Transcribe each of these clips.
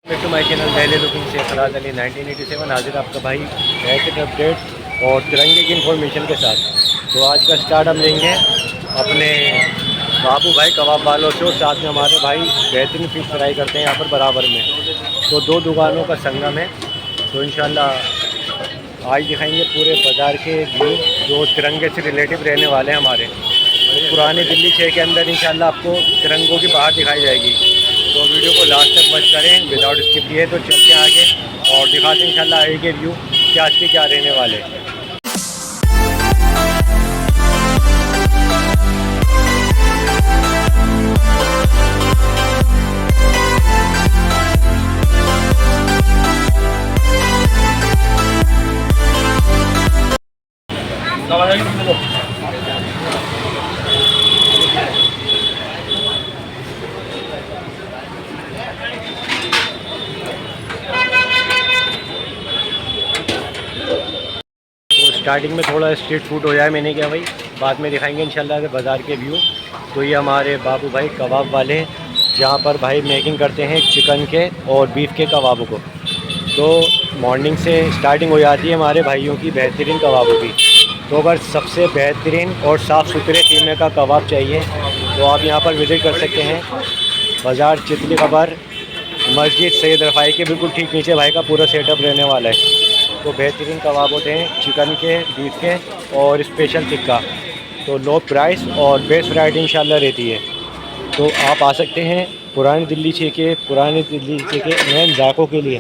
To my channel पहले looking से फराज अली 1987 हाजिर आपका भाई बेहतरीन अपडेट और तिरंगे की इन्फॉर्मेशन के साथ। तो आज का स्टार्ट हम लेंगे अपने बाबू भाई कबाब वालों से और साथ में हमारे भाई बेहतरीन फिश फ्राई करते हैं यहाँ पर बराबर में। तो दो दुकानों का संगम है। तो इंशाल्लाह आज दिखाएंगे पूरे बाज़ार के व्यू जो तिरंगे से रिलेटिव रहने वाले हैं हमारे। पुरानी दिल्ली 6 के अंदर इंशाल्लाह आपको तिरंगों की बाहर दिखाई जाएगी। तो वीडियो को लास्ट तक वॉच करें विदाउट स्किप किए। तो चलते हैं आगे और दिखाते हैं इंशाल्लाह आगे के व्यू क्या आज के क्या रहने वाले हैं। स्टार्टिंग में थोड़ा स्ट्रीट फूड हो जाए, मैंने क्या भाई बाद में दिखाएंगे इंशाल्लाह से बाज़ार के व्यू। तो ये हमारे बाबू भाई कबाब वाले हैं जहाँ पर भाई मेकिंग करते हैं चिकन के और बीफ के कबाबों को। तो मॉर्निंग से स्टार्टिंग हो जाती है हमारे भाइयों की बेहतरीन कबाबों की। तो अगर सबसे बेहतरीन और साफ़ सुथरे कीमे का कबाब चाहिए तो आप यहाँ पर विज़िट कर सकते हैं। बाज़ार चितली कबर मस्जिद सैयद रफ़ाई के बिल्कुल ठीक नीचे भाई का पूरा सेटअप रहने वाला है। तो बेहतरीन कबाब होते हैं चिकन के, बीफ के और स्पेशल टिक्का। तो लो प्राइस और बेस्ट वैरायटी इंशाल्लाह रहती है। तो आप आ सकते हैं पुरानी दिल्ली 6 के मेन जायकों के लिए।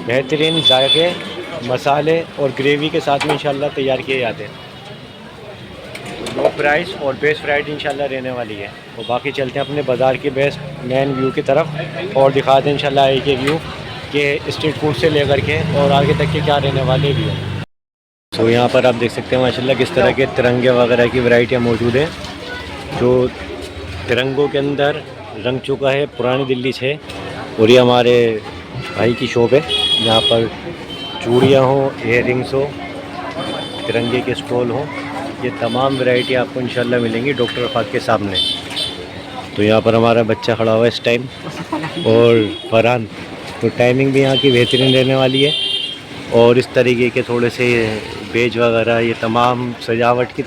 बेहतरीन जायके मसाले और ग्रेवी के साथ में इंशाल्लाह तैयार किए जाते हैं। लो प्राइस और बेस्ट वैरायटी इंशाल्लाह रहने वाली है। और बाकी चलते हैं अपने बाज़ार के बेस्ट मेन व्यू की तरफ और दिखाते हैं इंशाल्लाह आगे के व्यू के स्ट्रीट फूड से लेकर के और आगे तक के क्या रहने वाले भी हैं। तो यहाँ पर आप देख सकते हैं माशाल्लाह किस तरह के तिरंगे वगैरह की वैरायटियाँ मौजूद हैं। जो तिरंगों के अंदर रंग चुका है पुरानी दिल्ली 6। और ये हमारे भाई की शॉप है जहाँ पर चूड़ियाँ हों, इयर रिंग्स हो, तिरंगे के स्टॉल हों, ये तमाम वैरायटी आपको इंशाल्लाह मिलेंगी डॉक्टर अफाक के सामने। तो यहाँ पर हमारा बच्चा खड़ा हुआ है इस टाइम और फरहान। तो टाइमिंग भी यहाँ की बेहतरीन रहने वाली है। और इस तरीके के थोड़े से बेज वगैरह ये तमाम सजावट की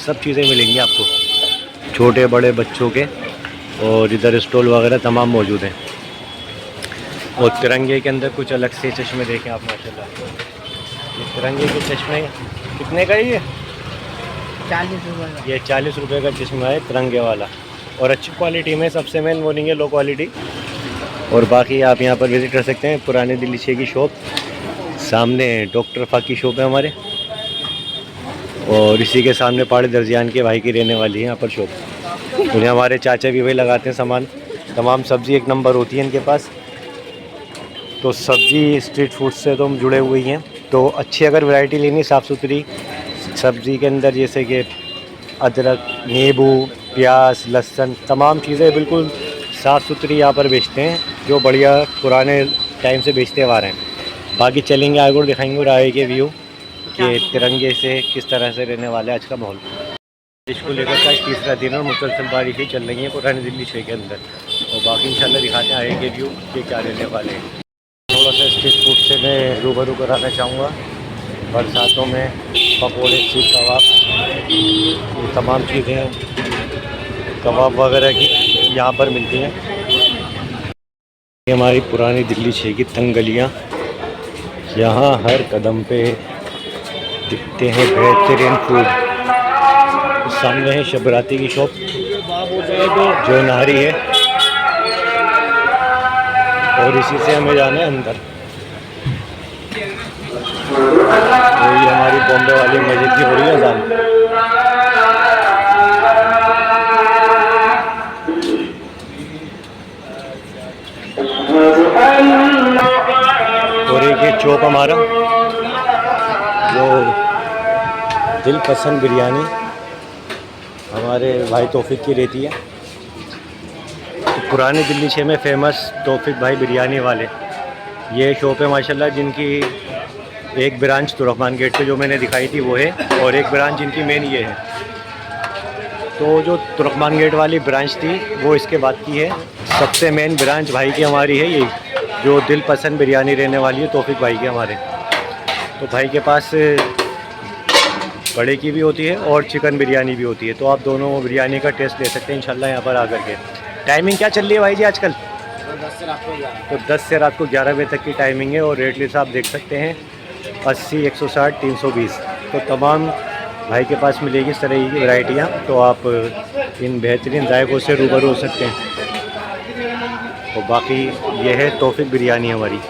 सब चीज़ें मिलेंगी आपको छोटे बड़े बच्चों के। और इधर स्टॉल वगैरह तमाम मौजूद हैं। और तिरंगे के अंदर कुछ अलग से चश्मे देखें आप माशाल्लाह। ये तिरंगे के चश्मे कितने का ये 40 रुपये। ये 40 रुपये का चश्मा है तिरंगे वाला और अच्छी क्वालिटी में, सबसे मेन वो नहीं है लो क्वालिटी। और बाकी आप यहाँ पर विज़िट कर सकते हैं पुरानी दिल्ली 6 की शॉप। सामने डॉक्टर अफाक की शॉप है हमारे और इसी के सामने पहाड़ी दर्जियान के भाई की रहने वाली है यहाँ पर शॉप। उन्हें हमारे चाचा भी वही लगाते हैं सामान। तमाम सब्ज़ी एक नंबर होती है इनके पास। तो सब्ज़ी स्ट्रीट फूड से तो हम जुड़े हुए ही हैं। तो अच्छी अगर वैरायटी लेनी साफ़ सुथरी सब्ज़ी के अंदर जैसे कि अदरक, नींबू, प्याज, लहसुन तमाम चीज़ें बिल्कुल साफ़ सुथरी यहाँ पर बेचते हैं जो बढ़िया पुराने टाइम से बेचते आ रहे हैं। बाकी चलेंगे आगे और दिखाएंगे और आगे के व्यू कि तिरंगे से किस तरह से रहने वाला है आज का माहौल। इसको लेकर का तीसरा दिन और मुसलसल बारिश ही चल रही है पुरानी दिल्ली 6 के अंदर। और बाकी इंशाल्लाह दिखाते हैं आगे के व्यू के क्या रहने वाले हैं। थोड़ा सा स्ट्रीट फूड से मैं रूबरू कराना चाहूँगा। बरसातों में पकौड़े, सीख कबाब, ये तमाम चीज़ें कबाब वगैरह की यहाँ पर मिलती हैं। ये हमारी पुरानी दिल्ली 6 की तंग गलियाँ। यहाँ हर कदम पे दिखते हैं बेहतरीन फूड। सामने है शबराती की शॉप जो नारी है और इसी से हमें जाना है अंदर। तो ये हमारी बॉम्बे वाली मस्जिद की हो रही है अज़ान। और एक ये चौक हमारा जो दिल पसंद बिरयानी हमारे भाई तौफीक की रहती है। तो पुरानी दिल्ली 6 में फ़ेमस तौफीक भाई बिरयानी वाले ये शॉप है माशाल्लाह, जिनकी एक ब्रांच तुरकमान गेट पे जो मैंने दिखाई थी वो है और एक ब्रांच जिनकी मेन ये है। तो जो तुर्कमान गेट वाली ब्रांच थी वो इसके बाद की है। सबसे मेन ब्रांच भाई की हमारी है ये जो दिल पसंद बिरयानी रहने वाली है तौफीक भाई के हमारे। तो भाई के पास बड़े की भी होती है और चिकन बिरयानी भी होती है, तो आप दोनों बिरयानी का टेस्ट ले सकते हैं इंशाल्लाह यहाँ पर आकर के। टाइमिंग क्या चल रही है भाई जी आजकल? तो 10 से रात को 11 बजे तक की टाइमिंग है और रेट लिस्ट आप देख सकते हैं 80, 160, 320। तो तमाम भाई के पास मिलेगी इस तरह की वैरायटियाँ, तो आप इन बेहतरीन जायकों से रूबरू हो सकते हैं। तो बाकी ये है तौफीक बिरयानी हमारी।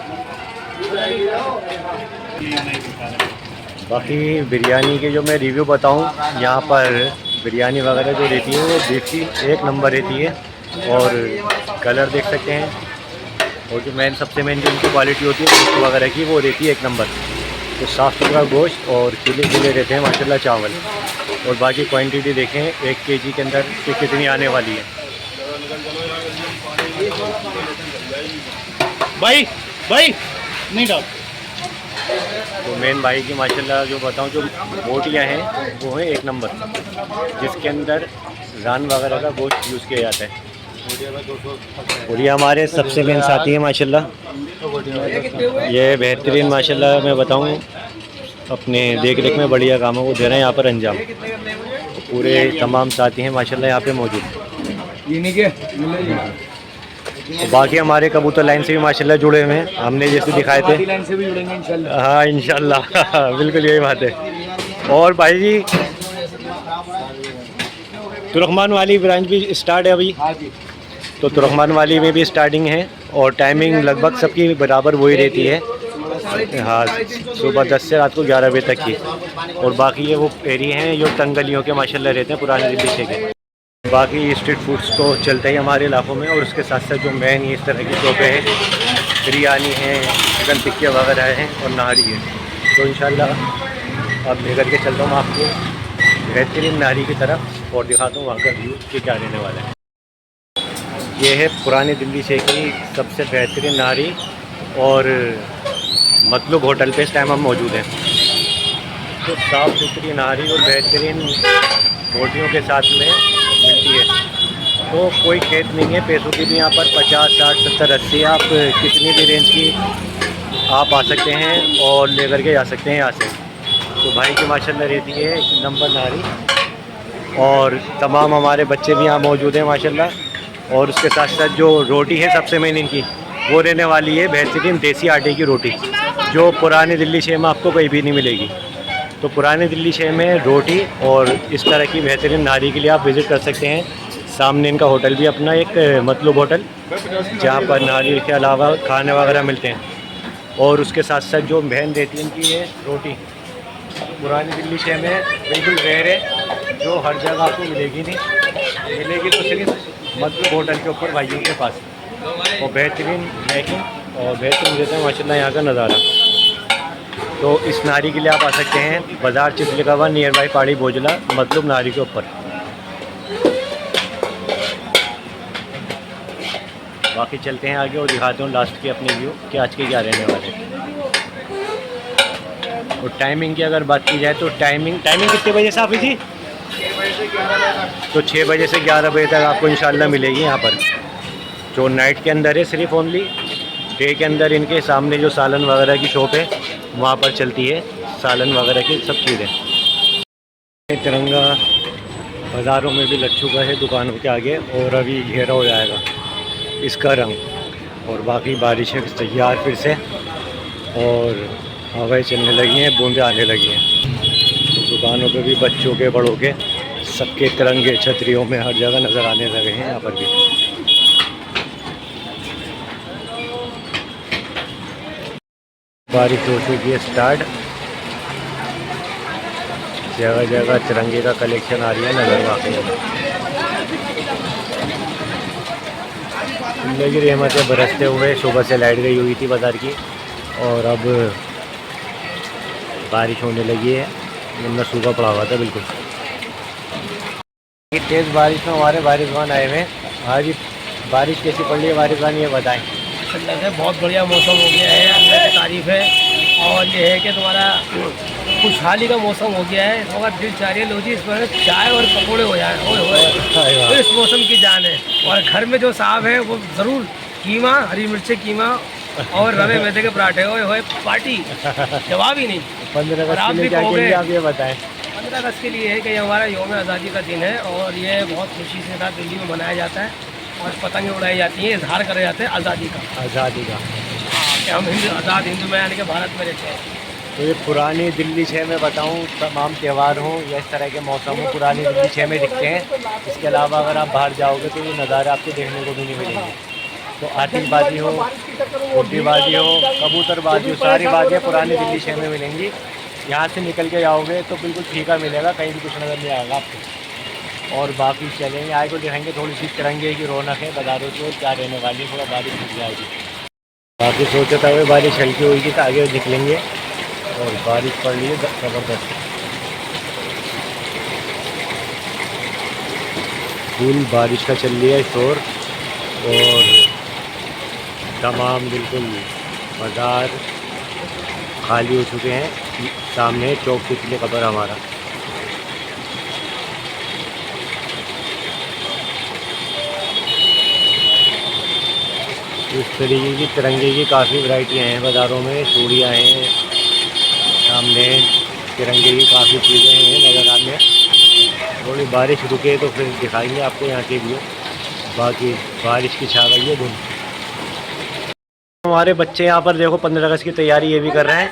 बाकी बिरयानी के जो मैं रिव्यू बताऊं, यहाँ पर बिरयानी वगैरह जो रहती है वो बीफ की 1 नंबर रहती है और कलर देख सकते हैं। और जो सबसे मेन जो इनकी क्वालिटी होती है गोश्त वगैरह की वो रहती है 1 नंबर। तो साफ़ सुथरा गोश्त और खिले खिले रहते हैं माशाल्लाह चावल। और बाकी क्वांटिटी देखें 1 केजी के अंदर कि कितनी आने वाली है। भाई नहीं डाल। तो मेन भाई की माशाल्लाह जो बताऊं जो बोटियां हैं वो है 1 नंबर, जिसके अंदर रान वगैरह का गोश्त यूज़ किया जाता है। और ये हमारे सबसे मेन साथी हैं माशाल्लाह, ये बेहतरीन माशाल्लाह मैं बताऊं अपने देख रेख में बढ़िया कामों को दे रहे हैं यहाँ पर अंजाम। पूरे तमाम साथी हैं माशाल्लाह यहाँ पे मौजूद। तो बाकी हमारे कबूतर लाइन से भी माशाल्लाह जुड़े हुए हैं, हमने जैसे दिखाए थे लाइन से भी जुड़ेंगे इंशाल्लाह। हाँ इंशाल्लाह बिल्कुल यही बात है। और भाई जी तुर्कमान वाली ब्रांच भी स्टार्ट है अभी? हाँ जी। तो तुर्कमान वाली में भी स्टार्टिंग है और टाइमिंग लगभग सबकी बराबर वही रहती है। हाँ, सुबह 10 से रात को 11 बजे तक की। और बाकी ये वो एरिया हैं जो तंगलियों के माशाल्लाह रहते हैं पुराने दिल्ली से के। बाकी स्ट्रीट फूड्स तो चलते ही हमारे इलाकों में, और उसके साथ साथ जो मेन इस तरह की शॉपें हैं, बिरयानी है, चिकन टिक्के वगैरह हैं और नाहरी है। तो इंशाल्लाह अब लेकर के चलता हूँ आपको बेहतरीन नाहरी की तरफ और दिखाता हूँ वहाँ का व्यू कि क्या रहने वाला है। ये है पुरानी दिल्ली से की सबसे बेहतरीन नाहरी और मतलूब होटल पे इस टाइम हम मौजूद हैं। तो साफ़ सुथरी नाहरी और बेहतरीन बोटियों के साथ में मिलती है, तो कोई खेत नहीं है। पैसों की भी यहाँ पर 50, 60, 70, 80 आप कितनी भी रेंज की आप आ सकते हैं और लेकर के जा सकते हैं यहाँ से। तो भाई की माशाल्लाह रहती है 1 नंबर नारी और तमाम हमारे बच्चे भी यहाँ मौजूद हैं माशाल्लाह। और उसके साथ साथ जो रोटी है सबसे मेन इनकी वो रहने वाली है बेहतरीन देसी आटे की रोटी, जो पुरानी दिल्ली शहर में आपको कहीं भी नहीं मिलेगी। तो पुरानी दिल्ली शहर में रोटी और इस तरह की बेहतरीन नाहरी के लिए आप विज़िट कर सकते हैं। सामने इनका होटल भी अपना एक मतलूब होटल, जहाँ पर नाहरी के अलावा खाने वगैरह मिलते हैं। और उसके साथ साथ जो बहन रहती है इनकी ये रोटी पुरानी दिल्ली शहर में बिल्कुल रेयर है, जो हर जगह आपको मिलेगी नहीं, मिलेगी तो सिर्फ मतलूब होटल के ऊपर भाइयों के पास। और बेहतरीन मैकिंग और बेहतरीन रहता है माशाल्लाह यहाँ का नज़ारा। तो इस नाहरी के लिए आप आ सकते हैं बाज़ार चितली का नियर बाई पहाड़ी भोजला मतलब नाहरी के ऊपर। बाकी चलते हैं आगे और दिखाते हूँ लास्ट के अपने व्यू कि आज के क्या रहने वाले हैं। और टाइमिंग की अगर बात की जाए तो टाइमिंग कितने बजे से आप थी? तो 6 बजे से 11 बजे तक आपको इंशाल्लाह मिलेगी यहाँ पर। जो नाइट के अंदर है सिर्फ ओनली, डे के अंदर इनके सामने जो सालन वगैरह की शॉप है वहाँ पर चलती है सालन वगैरह की सब चीज़ें। तिरंगा बाज़ारों में भी लग चुका है दुकानों के आगे और अभी घेरा हो जाएगा इसका रंग। और बाकी बारिशें तैयार फिर से और हवाएं चलने लगी हैं, बूंदें आने लगी हैं। तो दुकानों पे भी बच्चों के बड़ों के सबके तिरंगे छतरियों में हर जगह नज़र आने लगे हैं यहाँ पर भी। बारिश हो चुकी है स्टार्ट, जगह जगह तिरंगे का कलेक्शन आ रही है नज़र वाकई में। जिंदगी रहमतें बरसते हुए सुबह से लाइट गई हुई थी बाज़ार की और अब बारिश होने लगी है, वरना सूखा पड़ा हुआ था बिल्कुल। तेज़ बारिश में हमारे बारिशवान आए हुए हैं। आज बारिश कैसी पड़ रही है बारिशवान ये बताएं। ठंडक है, बहुत बढ़िया मौसम हो गया है, अल्लाह की तारीफ़ है। और ये है कि तुम्हारा खुशहाली का मौसम हो गया है। हमारा दिल चाह रही है लो जी इस पर चाय और पकौड़े हो जाए, तो इस मौसम की जान है। और घर में जो साहब है वो ज़रूर कीमा, हरी मिर्ची कीमा और रवे मैदे के पराठे, ओए होए पार्टी, जवाब ही नहीं। 15 और अगस्त आप के लिए भी क्या कहोगे- करेंगे आप ये बताएं। 15 अगस्त के लिए है कि हमारा यौम आज़ादी का दिन है और ये बहुत खुशी से साथ दिल्ली में मनाया जाता है और पतंगें उड़ाई जाती हैं, इजहार करे जाते हैं आज़ादी का। आज़ादी का। हाँ, कि हम हिंदू आज़ाद हिंदू में यानी कि भारत में रहते हैं। तो ये पुरानी दिल्ली 6 में बताऊं, तमाम त्यौहार हों या इस तरह के मौसम हो, पुरानी दिल्ली 6 में दिखते हैं। इसके अलावा अगर आप बाहर जाओगे तो ये नज़ारे आपको देखने को भी नहीं मिलेंगे। तो आतिशबाजी हो, गुड्डीबाजी हो, कबूतरबाजी हो, सारी बाजियाँ पुरानी दिल्ली 6 में मिलेंगी। यहाँ से निकल के जाओगे तो बिल्कुल फीका मिलेगा, कहीं भी कुछ नज़र नहीं आएगा आपको। और बाकी चलेंगे आगे को दिखाएंगे थोड़ी सी तिरंगे की रौनक है बाज़ारों की, क्या रहने वाली है, थोड़ा बारिश रुक जाएगी। बाकी सोचा था वो बारिश हल्की होगी तो आगे निकलेंगे और बारिश पड़ रही है ज़बरदस्त, फुल बारिश का चल रहा है शोर। और तमाम बिल्कुल बाज़ार खाली हो चुके हैं। सामने चौक तितली कब्र हमारा। इस तरीके की तिरंगे की काफ़ी वैरायटियाँ हैं बाज़ारों में, चूड़ियाँ हैं, सामने तिरंगे की काफ़ी चीज़ें हैं नज़र आने। थोड़ी बारिश रुके तो फिर दिखाएंगे आपको यहाँ के व्यू। बाकी बारिश की छा गई है धुंध। हमारे बच्चे यहाँ पर देखो 15 अगस्त की तैयारी ये भी कर रहे हैं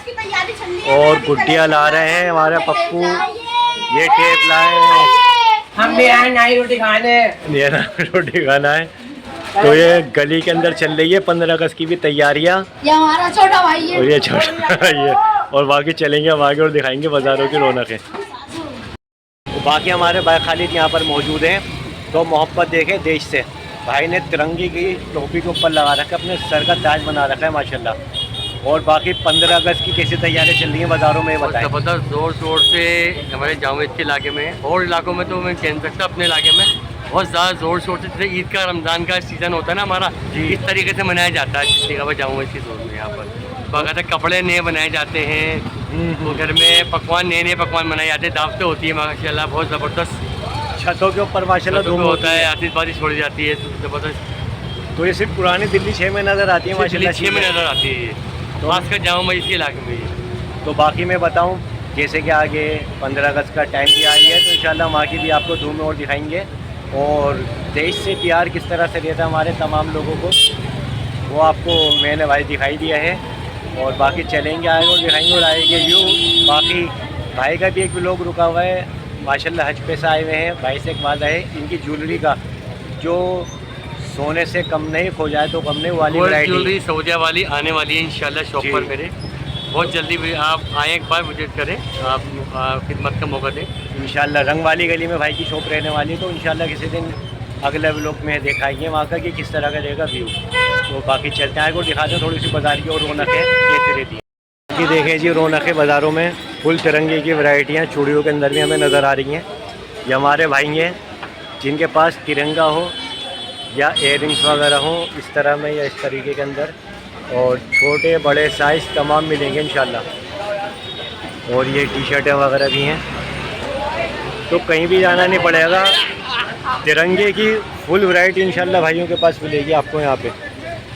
और गुड्डियाँ ला रहे हैं हमारे पप्पू। ये टेप लाए हैं, हम भी आए नाई रोटी खाने। ये ना रोटी खाना है। तो ये गली के अंदर चल रही है 15 अगस्त की भी तैयारियाँ। ये हमारा छोटा भाई है और ये छोटा भाई है। और बाकी चलेंगे हम आगे और दिखाएंगे बाज़ारों की रौनक है। तो बाकी हमारे भाई खालिद यहाँ पर मौजूद हैं। तो मोहब्बत देखें देश से, भाई ने तिरंगे की टोपी के ऊपर लगा रखा है, अपने सर का ताज बना रखा है माशाल्लाह। और बाकी 15 अगस्त की कैसी तैयारियाँ चल रही हैं बाज़ारों में बताएं। ज़बरदस्त ज़ोर शोर से हमारे जामा मस्जिद के इलाके में और इलाकों में तो मैं कह नहीं सकता, अपने इलाके में बहुत ज़्यादा ज़ोर शोर से, जैसे ईद का रमज़ान का सीज़न होता है ना हमारा, इस तरीके से मनाया जाता है जितनी जामा मस्जिद में। यहाँ पर बाकायदा कपड़े नए बनाए जाते हैं, तो घर में पकवान नए पकवान बनाए जाते हैं, दावतें होती है माशाल्लाह, बहुत ज़बरदस्त। छतों के ऊपर माशाल्लाह धूम होता है, आतिशबाजी छोड़ी जाती है ज़बरदस्त। तो ये सिर्फ पुरानी दिल्ली 6 में नज़र आती है माशाल्लाह, 6 में नज़र आती है, तो खासकर जामा मस्जिद के इलाके में ही। तो बाकी मैं बताऊं जैसे कि आगे 15 अगस्त का टाइम भी आ रही है तो इंशाल्लाह वहाँ की भी आपको धूम और दिखाएंगे। और देश से प्यार किस तरह से रहता है हमारे तमाम लोगों को, वो आपको मैंने भाई दिखाई दिया है। और बाकी चलेंगे आगे और दिखाएंगे और आएंगे व्यू। बाकी भाई का भी एक व्लॉग रुका हुआ है माशाल्लाह, हज पे से आए हुए हैं। भाई से एक वादा है इनकी ज्वेलरी का, जो सोने से कम नहीं, खो जाए तो कम नहीं, वाली वैरायटी ज्वेलरी सऊदिया वाली आने वाली है इंशाल्लाह शॉप जी। पर मेरे, बहुत जल्दी भी आप आएँ, एक बार विजिट करें, आप खिदमत का मौका दें इंशाल्लाह। रंग वाली गली में भाई की शॉप रहने वाली है, तो इंशाल्लाह किसी दिन अगले व्लॉग में दिखाएंगे वहाँ का कि किस तरह का रहेगा व्यू। तो बाकी चलते हैं आगे दिखाते हैं थोड़ी सी बाज़ार की और रौनक है कैसे रहती है। बाकी देखें जी रौनक है बाज़ारों में, फुल तिरंगे की वैरायटियाँ चूड़ियों के अंदर भी हमें नज़र आ रही हैं। ये हमारे भाई हैं जिनके पास तिरंगा हो या इयररिंग्स वगैरह हो इस तरह में या इस तरीके के अंदर, और छोटे बड़े साइज़ तमाम मिलेंगे इंशाल्लाह। और ये टी शर्टें वगैरह भी हैं, तो कहीं भी जाना नहीं पड़ेगा, तिरंगे की फुल वैरायटी इंशाल्लाह भाइयों के पास मिलेगी आपको यहाँ पे।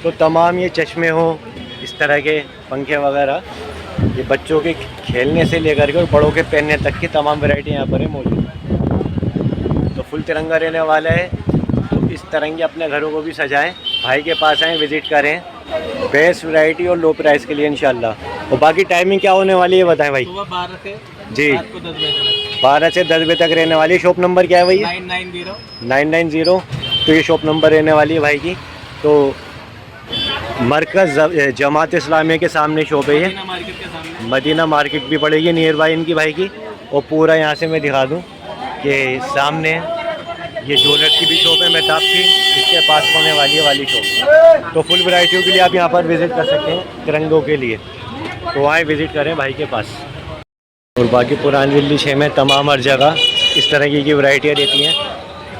तो तमाम ये चश्मे हो, इस तरह के पंखे वगैरह, ये बच्चों के खेलने से लेकर के और बड़ों के पहनने तक की तमाम वैरायटी यहाँ पर है मौजूद। तो फुल तिरंगा रहने वाला है, तो इस तरंगे अपने घरों को भी सजाएं, भाई के पास आएँ, विज़िट करें, बेस्ट वैरायटी और लो प्राइस के लिए इंशाल्लाह। और बाकी टाइमिंग क्या होने वाली है बताएं भाई। सुबह 12 से जी रात को 10 बजे तक। 12 से 10 बजे तक रहने वाली है। शॉप नंबर क्या है भैया? 990। तो ये शॉप नंबर रहने वाली है भाई की। तो मरकज़ जमात इस्लामिया के सामने शॉप है ये, मार्केट के सामने। मदीना मार्केट भी पड़ेगी नियर बाई इनकी भाई की। और पूरा यहाँ से मैं दिखा दूँ कि सामने ये ज्वेलर्स की भी शॉप है मेहताब की, इसके पास होने वाली है वाली शॉप। तो फुल वैरायटियों के लिए आप यहाँ पर विज़िट कर सकते हैं तिरंगों के लिए, तो आए विज़िट करें भाई के पास। और बाकी पुरानी दिल्ली 6 में तमाम हर जगह इस तरह की वैरायटियाँ रहती हैं।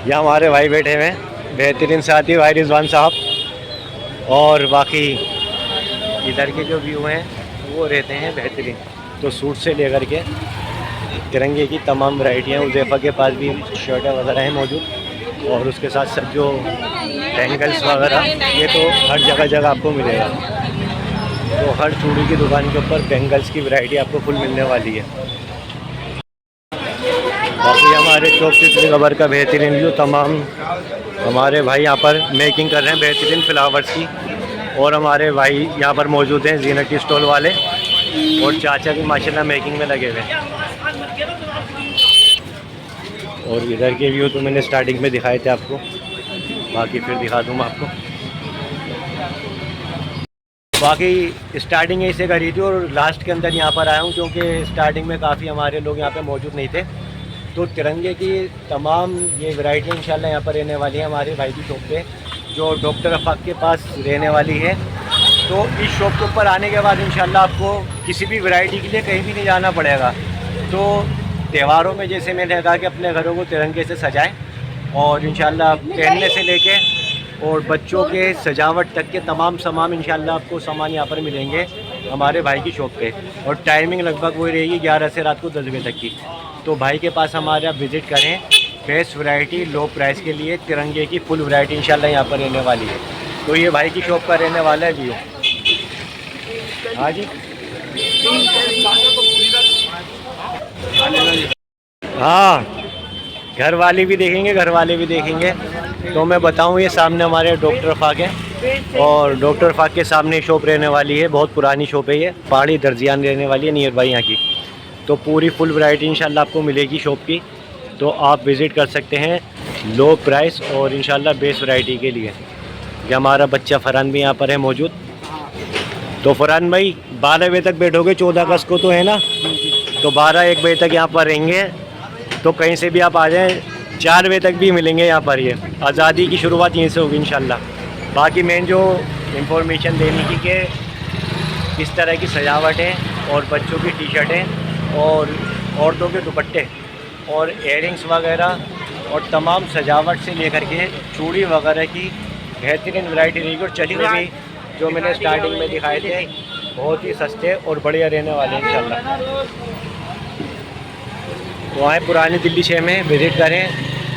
यहाँ हमारे भाई बैठे हुए हैं, बेहतरीन साथी भाई रिजवान साहब। और बाकी इधर के जो व्यू हैं वो रहते हैं बेहतरीन। तो सूट से लेकर के तिरंगे की तमाम वैरायटियाँ, उज़ैफ़ा के पास भी शर्टें वगैरह हैं मौजूद। और उसके साथ सब जो एंगल्स वगैरह, ये तो हर जगह आपको मिलेगा। तो हर चूड़ी की दुकान के ऊपर बेंगल्स की वैरायटी आपको फुल मिलने वाली है। बाकी हमारे चौक चितली कबर का बेहतरीन व्यू, तमाम हमारे भाई यहाँ पर मेकिंग कर रहे हैं बेहतरीन फ्लावर्स की। और हमारे भाई यहाँ पर मौजूद हैं जीनत की स्टॉल वाले, और चाचा भी माशाल्लाह मेकिंग में लगे हुए हैं। और इधर के व्यू तो मैंने स्टार्टिंग में दिखाए थे आपको, बाकी फिर दिखा दूँ मैं आपको। बाकी स्टार्टिंग यहीं से करी थी और लास्ट के अंदर यहाँ पर आया हूँ, क्योंकि स्टार्टिंग में काफ़ी हमारे लोग यहाँ पे मौजूद नहीं थे। तो तिरंगे की तमाम ये वैरायटी इंशाल्लाह यहाँ पर रहने वाली है हमारे भाई की शॉप पे, जो डॉक्टर अफाक के पास रहने वाली है। तो इस शॉप के ऊपर आने के बाद इंशाल्लाह आपको किसी भी वैरायटी के लिए कहीं भी नहीं जाना पड़ेगा। तो त्योहारों में जैसे मैंने कहा कि अपने घरों को तिरंगे से सजाएं, और इंशाल्लाह पहनने से लेके और बच्चों के सजावट तक के तमाम सामान इंशाल्लाह आपको सामान यहाँ पर मिलेंगे हमारे भाई की शॉप पे। और टाइमिंग लगभग वही रहेगी 11 से रात को 10 बजे तक की। तो भाई के पास हमारे आप विज़िट करें, बेस्ट वैरायटी लो प्राइस के लिए तिरंगे की फुल वैरायटी इंशाल्लाह यहाँ पर रहने वाली है। तो ये भाई की शॉप का रहने वाला है व्यू। हाँ जी, हाँ, घर वाले भी देखेंगे, घर वाले भी देखेंगे। तो मैं बताऊं, ये सामने हमारे डॉक्टर अफाक है, और डॉक्टर अफाक के सामने शॉप रहने वाली है। बहुत पुरानी शॉप है ये, पहाड़ी दर्जियान रहने वाली है नियर बाई यहाँ की। तो पूरी फुल वैरायटी इंशाल्लाह आपको मिलेगी शॉप की। तो आप विज़िट कर सकते हैं लो प्राइस और इंशाल्लाह बेस्ट वैरायटी के लिए। ये हमारा बच्चा फरहान भी यहाँ पर है मौजूद। तो फरहान भाई 12 बजे तक बैठोगे, 14 अगस्त को तो है ना? तो 12-1 बजे तक यहाँ पर रहेंगे। तो कहीं से भी आप आ जाएं, 4 बजे तक भी मिलेंगे यहाँ पर। ये आज़ादी की शुरुआत यहीं से होगी इंशाल्लाह। बाकी मेन जो इन्फॉर्मेशन देने की कि किस तरह की सजावट है, और बच्चों की टी शर्टें और औरतों के दुपट्टे और इयरिंग्स वगैरह और तमाम सजावट से लेकर के चूड़ी वगैरह की बेहतरीन वैरायटी रहेगी। और चली हुई भी जो मैंने स्टार्टिंग में दिखाए थे बहुत ही सस्ते और बढ़िया रहने वाले हैं इंशाल्लाह। तो आए पुरानी दिल्ली शहर में विज़िट करें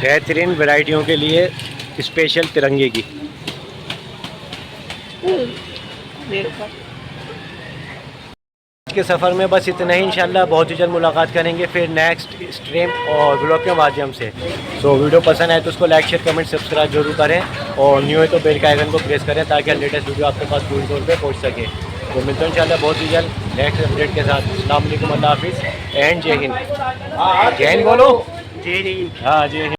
बेहतरीन वैरायटियों के लिए स्पेशल तिरंगे की। के सफ़र में बस इतना ही। इंशाल्लाह बहुत ही जल्द मुलाकात करेंगे फिर नेक्स्ट स्ट्रीम और ब्लॉग के माध्यम से। सो वीडियो पसंद आए तो उसको लाइक शेयर कमेंट सब्सक्राइब जरूर करें, और न्यू है तो बेल का आइकन को प्रेस करें ताकि लेटेस्ट वीडियो आपके पास पूरी तौर पे पहुंच सके। तो मिलते हैं इंशाल्लाह बहुत ही जल्द नेक्स्ट अपडेट के साथ। अस्सलाम वालेकुम, अल्लाह हाफिज़ एंड जय हिंद। जय हिंद बोलो। जय हिंद। हाँ, जय हिंद।